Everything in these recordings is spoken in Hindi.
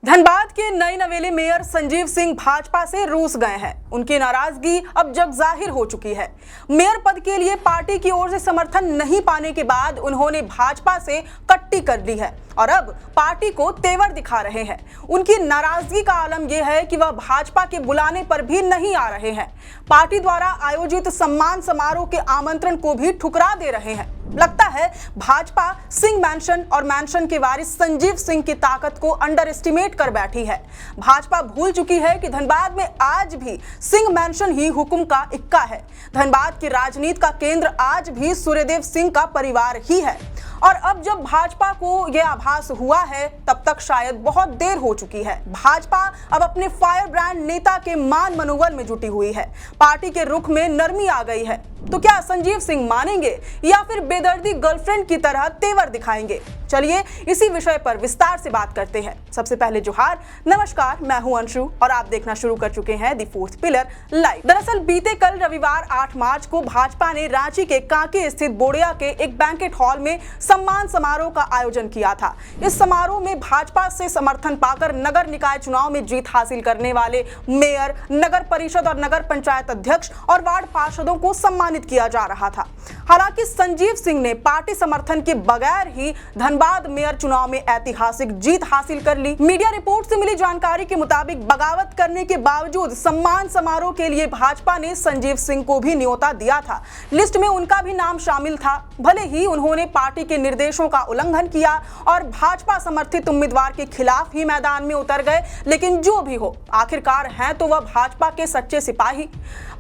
धनबाद के नए नवेले मेयर संजीव सिंह भाजपा से रूस गए हैं। उनकी नाराजगी अब जग जाहिर हो चुकी है। मेयर पद के लिए पार्टी की ओर से समर्थन नहीं पाने के बाद उन्होंने भाजपा से कट्टी कर ली है और अब पार्टी को तेवर दिखा रहे हैं। उनकी नाराजगी का आलम यह है कि वह भाजपा के बुलाने पर भी नहीं आ रहे हैं। पार्टी द्वारा आयोजित सम्मान समारोह के आमंत्रण को भी ठुकरा दे रहे हैं। लगता है भाजपा सिंह मैंशन और मैंशन के वारिस संजीव सिंह की ताकत को अंडर एस्टिमेट कर बैठी है। भाजपा भूल चुकी है कि धनबाद में आज भी सिंह मैंशन ही हुक्म का इक्का है। धनबाद की राजनीति का केंद्र आज भी सूर्यदेव सिंह का परिवार ही है और अब जब भाजपा को यह आभास हुआ है तब तक शायद बहुत देर हो चुकी है। भाजपा अब अपने फायर ब्रांड नेता के मान मनोबल में जुटी हुई है। पार्टी के रुख में नरमी आ गई है। तो क्या संजीव सिंह मानेंगे या फिर बेदर्दी गर्लफ्रेंड की तरह तेवर दिखाएंगे? चलिए इसी विषय पर विस्तार से बात करते हैं। सबसे पहले जोहार, नमस्कार, मैं हूं अंशु और आप देखना शुरू कर चुके हैं द फोर्थ पिलर लाइव। दरअसल बीते कल रविवार 8 मार्च को भाजपा ने रांची के कांके स्थित बोड़िया के एक बैंकेट हॉल में सम्मान समारोह का आयोजन किया था। इस समारोह में भाजपा से समर्थन पाकर नगर निकाय चुनाव में जीत हासिल करने वाले मेयर, नगर परिषद और नगर पंचायत अध्यक्ष और वार्ड पार्षदों को सम्मानित किया जा रहा था। हालांकि संजीव सिंह ने पार्टी समर्थन के बगैर ही धनबाद मेयर चुनाव में ऐतिहासिक जीत हासिल कर ली। मीडिया रिपोर्ट से मिली जानकारी के मुताबिक बगावत करने के बावजूद सम्मान समारोह के लिए भाजपा ने संजीव सिंह को भी न्योता दिया था। लिस्ट में उनका भी नाम शामिल था। भले ही उन्होंने पार्टी के निर्देशों का उल्लंघन किया और भाजपा समर्थित उम्मीदवार के खिलाफ ही मैदान में उतर गए, लेकिन जो भी हो आखिरकार हैं तो वह भाजपा के सच्चे सिपाही।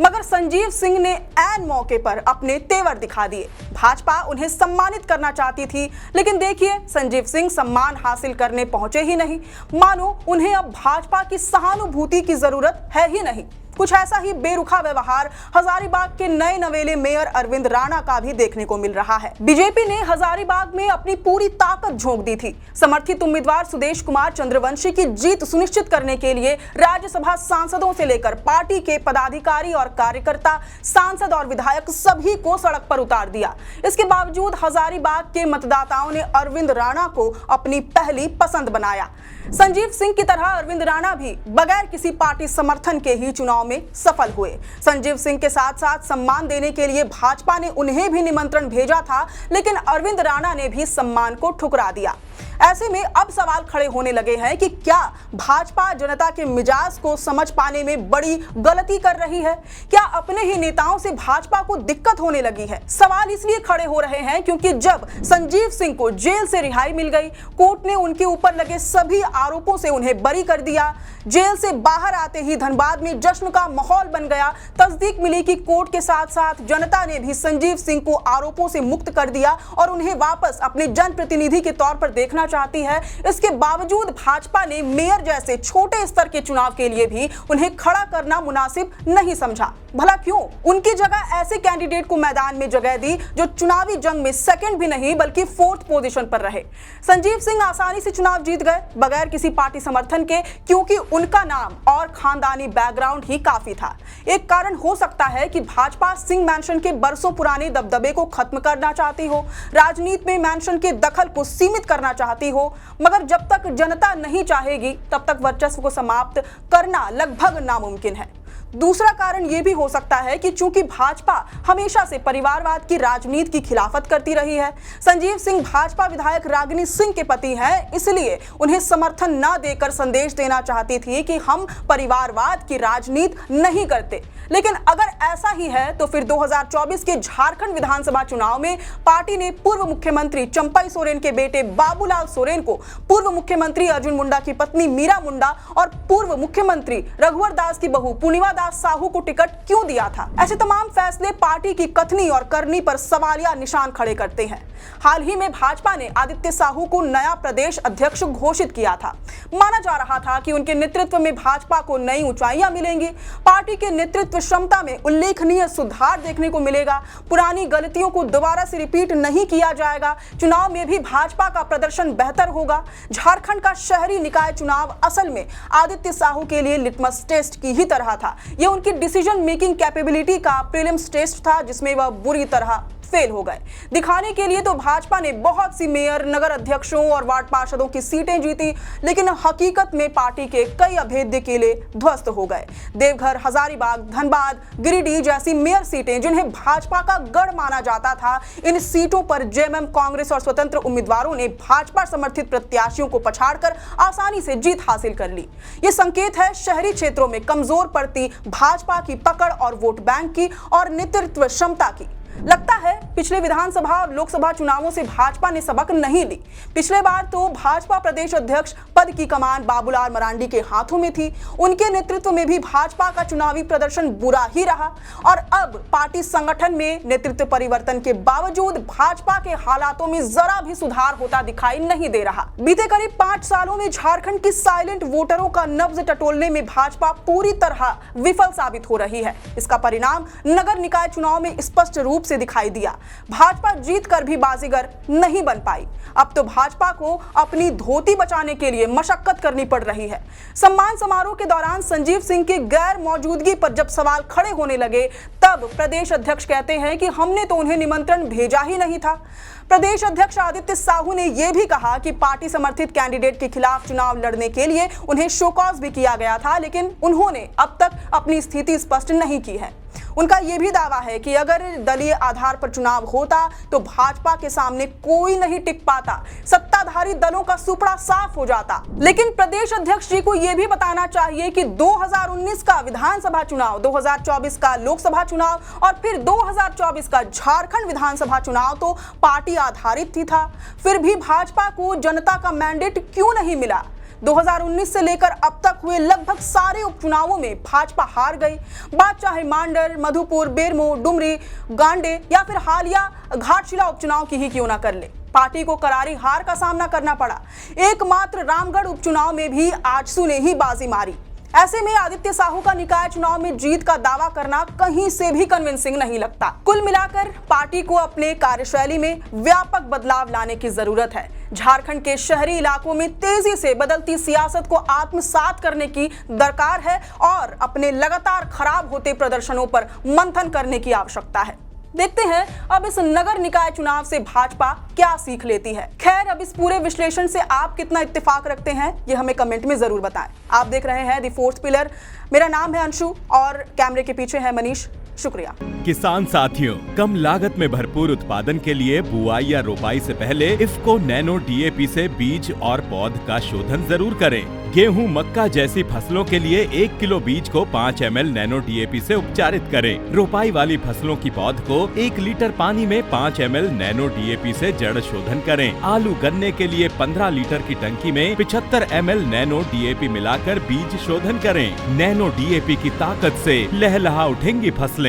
मगर संजीव सिंह ने ऐन मौके पर अपने तेवर दिखा दिए। भाजपा उन्हें सम्मानित करना चाहती थी, लेकिन देखिए संजीव सिंह सम्मान हासिल करने पहुंचे ही नहीं। मानो उन्हें अब भाजपा की सहानुभूति की जरूरत है ही नहीं। कुछ ऐसा ही बेरुखा व्यवहार हजारीबाग के नए नवेले मेयर अरविंद राणा का भी देखने को मिल रहा है। बीजेपी ने हजारीबाग में अपनी पूरी ताकत झोंक दी थी। समर्थित उम्मीदवार सुदेश कुमार चंद्रवंशी की जीत सुनिश्चित करने के लिए राज्यसभा सांसदों से लेकर पार्टी के पदाधिकारी और कार्यकर्ता, सांसद और विधायक सभी को सड़क पर उतार दिया। इसके बावजूद हजारीबाग के मतदाताओं ने अरविंद राणा को अपनी पहली पसंद बनाया। संजीव सिंह की तरह अरविंद राणा भी बगैर किसी पार्टी समर्थन के ही चुनाव में सफल हुए। संजीव सिंह के साथ साथ सम्मान देने के लिए भाजपा ने उन्हें भी निमंत्रण भेजा था, लेकिन अरविंद राणा ने भी सम्मान को ठुकरा दिया। ऐसे में अब सवाल खड़े होने लगे हैं कि क्या भाजपा जनता के मिजाज को समझ पाने में बड़ी गलती कर रही है? क्या अपने ही नेताओं से भाजपा को दिक्कत होने लगी है? सवाल इसलिए खड़े हो रहे हैं क्योंकि जब संजीव सिंह को जेल से रिहाई मिल गई, कोर्ट ने उनके ऊपर लगे सभी आरोपों से उन्हें बरी कर दिया। जेल से बाहर आते ही धनबाद में जश्न का माहौल बन गया। तस्दीक मिली कि कोर्ट के साथ साथ जनता ने भी संजीव सिंह को आरोपों से मुक्त कर दिया और उन्हें वापस अपने जनप्रतिनिधि के तौर पर देखना चाहती है। इसके बावजूद भाजपा ने मेयर जैसे छोटे स्तर के चुनाव के लिए भी उन्हें खड़ा करना मुनासिब नहीं समझा। भला क्यों? उनकी जगह ऐसे कैंडिडेट को मैदान में जगह दी जो चुनावी जंग में सेकंड भी नहीं बल्कि 4th पोजीशन पर रहे। संजीव सिंह आसानी से चुनाव जीत गए बगैर किसी पार्टी समर्थन के, क्योंकि उनका नाम और खानदानी बैकग्राउंड ही काफी था। एक कारण हो सकता है कि भाजपा सिंह मैंशन के बरसों पुराने दबदबे को खत्म करना चाहती हो, राजनीति में मैंशन के दखल को सीमित करना चाहती हो, मगर जब तक जनता नहीं चाहेगी तब तक वर्चस्व को समाप्त करना लगभग नामुमकिन है। दूसरा कारण यह भी हो सकता है कि चूंकि भाजपा हमेशा से परिवारवाद की राजनीति की खिलाफत करती रही है, संजीव सिंह भाजपा विधायक रागिनी सिंह के पति हैं, इसलिए उन्हें समर्थन न देकर संदेश देना चाहती थी कि हम परिवारवाद की राजनीति नहीं करते। लेकिन अगर ऐसा ही है तो फिर 2024 के झारखंड विधानसभा चुनाव में पार्टी ने पूर्व मुख्यमंत्री चंपई सोरेन के बेटे बाबूलाल सोरेन को, पूर्व मुख्यमंत्री अर्जुन मुंडा की पत्नी मीरा मुंडा और पूर्व मुख्यमंत्री रघुवर दास की बहू पूर्णिमा दास साहू को टिकट क्यों दिया था? ऐसे तमाम फैसले पार्टी की कथनी और करनी पर सवालिया निशान खड़े करते हैं। हाल ही में भाजपा ने आदित्य साहू को नया प्रदेश अध्यक्ष घोषित किया था। माना जा रहा था कि उनके नेतृत्व में भाजपा को नई ऊंचाइयां मिलेंगी। पार्टी के नेतृत्व नेतृत्व क्षमता में उल्लेखनीय सुधार देखने को मिलेगा। पुरानी गलतियों को दोबारा से रिपीट नहीं किया जाएगा। चुनाव में भी भाजपा का प्रदर्शन बेहतर होगा। झारखंड का शहरी निकाय चुनाव असल में आदित्य साहू के लिए लिटमस टेस्ट की ही तरह था। यह उनकी डिसीजन मेकिंग कैपेबिलिटी का प्रीलिम्स टेस्ट था, जिसमें वह बुरी तरह फेल हो गए। दिखाने के लिए तो भाजपा ने बहुत सी मेयर, नगर अध्यक्षों और वार्ड पार्षदों की सीटें जीती, लेकिन हकीकत में पार्टी के कई अभेद्य किले ध्वस्त हो गए। देवघर, हजारीबाग, धनबाद, गिरिडीह जैसी मेयर सीटें जिन्हें भाजपा का गढ़ माना जाता था, इन सीटों पर जेएमएम, कांग्रेस और स्वतंत्र उम्मीदवारों ने भाजपा समर्थित प्रत्याशियों को पछाड़कर आसानी से जीत हासिल कर ली। ये संकेत है शहरी क्षेत्रों में कमजोर पड़ती भाजपा की पकड़ और वोट बैंक की और नेतृत्व क्षमता की। लगता है पिछले विधानसभा और लोकसभा चुनावों से भाजपा ने सबक नहीं ली। पिछले बार तो भाजपा प्रदेश अध्यक्ष पद की कमान बाबूलाल मरांडी के हाथों में थी। उनके नेतृत्व में भी भाजपा का चुनावी प्रदर्शन बुरा ही रहा और अब पार्टी संगठन में नेतृत्व परिवर्तन के बावजूद भाजपा के हालातों में जरा भी सुधार होता दिखाई नहीं दे रहा। बीते करीब 5 सालों में झारखंड की साइलेंट वोटरों का नब्ज टटोलने में भाजपा पूरी तरह विफल साबित हो रही है। इसका परिणाम नगर निकाय चुनाव में स्पष्ट रूप से दिखाई दिया। भाजपा जीत कर भी बाजीगर नहीं बन पाई। अब तो भाजपा को अपनी धोती बचाने के लिए मशक्कत करनी पड़ रही है। सम्मान समारोह के दौरान संजीव सिंह की गैर मौजूदगी पर जब सवाल खड़े होने लगे, तब प्रदेश अध्यक्ष कहते हैं कि हमने तो उन्हें निमंत्रण भेजा ही नहीं था। प्रदेश अध्यक्ष आदित्य साहू ने यह भी कहा कि पार्टी समर्थित कैंडिडेट के खिलाफ चुनाव लड़ने के लिए उन्हें शोकॉज भी किया गया था, लेकिन उन्होंने अब तक अपनी स्थिति स्पष्ट नहीं की है। उनका यह भी दावा है कि अगर दलीय आधार पर चुनाव होता तो भाजपा के सामने कोई नहीं टिक पाता, सत्ताधारी दलों का सुपड़ा साफ हो जाता। लेकिन प्रदेश अध्यक्ष जी को यह भी बताना चाहिए कि 2019 का विधानसभा चुनाव, 2024 का लोकसभा चुनाव और फिर 2024 का झारखंड विधानसभा चुनाव तो पार्टी आधारित ही था। फिर भी भाजपा को जनता का मैंडेट क्यों नहीं मिला? 2019 से लेकर अब तक हुए लगभग सारे उपचुनावों में भाजपा हार गई। बात चाहे मांडर, मधुपुर, बेरमो, डुमरी, गांडे या फिर हालिया घाटशिला उपचुनाव की ही क्यों ना कर ले, पार्टी को करारी हार का सामना करना पड़ा। एकमात्र रामगढ़ उपचुनाव में भी आजसू ने ही बाजी मारी। ऐसे में आदित्य साहू का निकाय चुनाव में जीत का दावा करना कहीं से भी कन्विंसिंग नहीं लगता। कुल मिलाकर पार्टी को अपने कार्यशैली में व्यापक बदलाव लाने की जरूरत है। झारखंड के शहरी इलाकों में तेजी से बदलती सियासत को आत्मसात करने की दरकार है और अपने लगातार खराब होते प्रदर्शनों पर मंथन करने की आवश्यकता है। देखते हैं अब इस नगर निकाय चुनाव से भाजपा क्या सीख लेती है। खैर, अब इस पूरे विश्लेषण से आप कितना इत्तेफाक रखते हैं ये हमें कमेंट में जरूर बताएं। आप देख रहे हैं द फोर्थ पिलर। मेरा नाम है अंशु और कैमरे के पीछे है मनीष। शुक्रिया। किसान साथियों, कम लागत में भरपूर उत्पादन के लिए बुआई या रोपाई से पहले इफ्को नैनो डीएपी से बीज और पौध का शोधन जरूर करें। गेहूं, मक्का जैसी फसलों के लिए 1 किलो बीज को 5 ml नैनो डीएपी से उपचारित करें। रोपाई वाली फसलों की पौध को 1 लीटर पानी में 5 ml नैनो डीएपी से जड़ शोधन करें। आलू, गन्ने के लिए 15 लीटर की टंकी में 75 ml नैनो डीएपी मिलाकर बीज शोधन करें। नैनो डीएपी की ताकत से लहलहा उठेंगी फसलें।